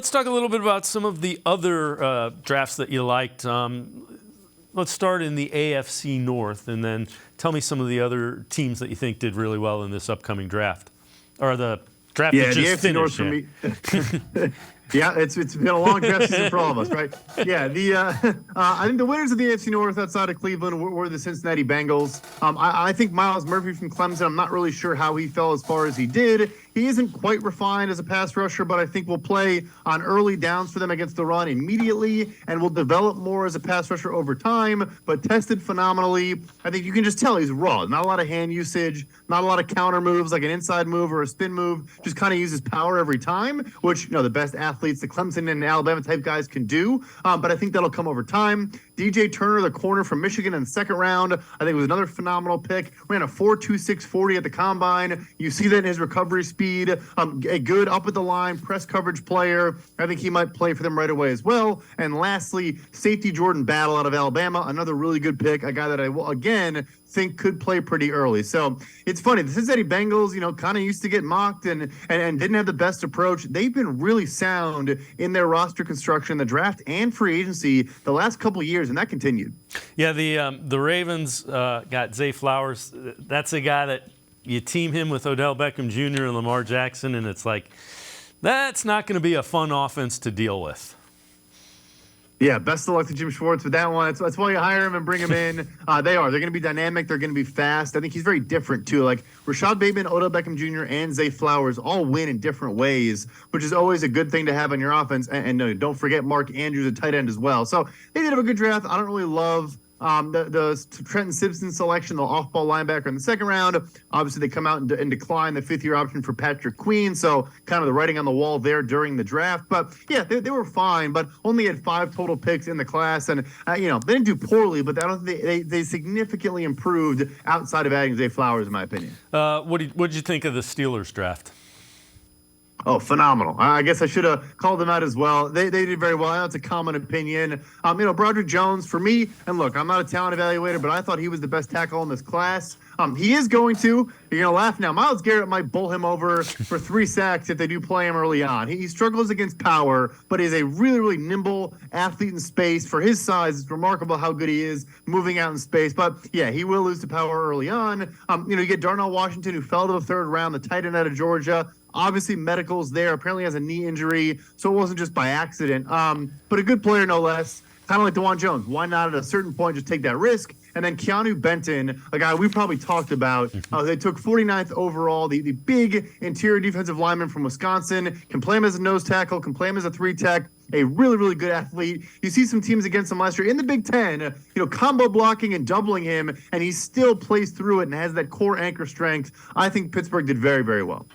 Let's talk a little bit about some of the other drafts that you liked. Let's start in the AFC North, and then tell me some of the other teams that you think did really well in this upcoming draft, or the draft that just the AFC finished. North for me. Yeah, it's been a long draft season for all of us, right? Yeah, I think the winners of the AFC North outside of Cleveland were the Cincinnati Bengals. I think Myles Murphy from Clemson, I'm not really sure how he fell as far as he did. He isn't quite refined as a pass rusher, but I think will play on early downs for them against the run immediately and will develop more as a pass rusher over time, but tested phenomenally. I think you can just tell he's raw. Not a lot of hand usage, not a lot of counter moves like an inside move or a spin move, just kind of uses power every time, which, the best athletes, the Clemson and Alabama type guys can do. But I think that'll come over time. DJ Turner, the corner from Michigan in the second round, I think was another phenomenal pick. Ran a 4.26 40 at the combine. You see that in his recovery speed. A good up at the line press coverage player. I think he might play for them right away as well. And lastly, safety Jordan Battle out of Alabama, another really good pick. A guy that I will again think could play pretty early. So it's funny. The Cincinnati Bengals, kind of used to get mocked and didn't have the best approach. They've been really sound in their roster construction, the draft and free agency the last couple of years, and that continued. Yeah, the Ravens got Zay Flowers. That's a guy that you team him with Odell Beckham Jr. and Lamar Jackson, and it's like, that's not going to be a fun offense to deal with. Yeah, best of luck to Jim Schwartz with that one. That's why you hire him and bring him in. They're going to be dynamic. They're going to be fast. I think he's very different, too. Like Rashad Bateman, Odell Beckham Jr., and Zay Flowers all win in different ways, which is always a good thing to have on your offense. And no, don't forget Mark Andrews, a tight end as well. So they did have a good draft. I don't really love the Trenton Simpson selection, the off-ball linebacker in the second round. Obviously, they come out and decline the fifth-year option for Patrick Queen, so kind of the writing on the wall there during the draft. But, yeah, they were fine, but only had 5 total picks in the class. And, they didn't do poorly, but I don't think they significantly improved outside of adding Zay Flowers, in my opinion. What did you think of the Steelers draft? Oh, phenomenal. I guess I should have called them out as well. They did very well. I know it's a common opinion. Broderick Jones, for me, and look, I'm not a talent evaluator, but I thought he was the best tackle in this class. He is going to. You're going to laugh now. Myles Garrett might bowl him over for 3 sacks if they do play him early on. He struggles against power, but is a really, really nimble athlete in space. For his size, it's remarkable how good he is moving out in space. But, yeah, he will lose to power early on. You get Darnell Washington, who fell to the third round, the tight end out of Georgia. Obviously, medical's there. Apparently has a knee injury, so it wasn't just by accident. But a good player, no less. Kind of like DeJuan Jones. Why not at a certain point just take that risk? And then Keanu Benton, a guy we probably talked about. They took 49th overall, the big interior defensive lineman from Wisconsin. Can play him as a nose tackle, can play him as a 3-tech. A really, really good athlete. You see some teams against him last year in the Big Ten, combo blocking and doubling him, and he still plays through it and has that core anchor strength. I think Pittsburgh did very, very well.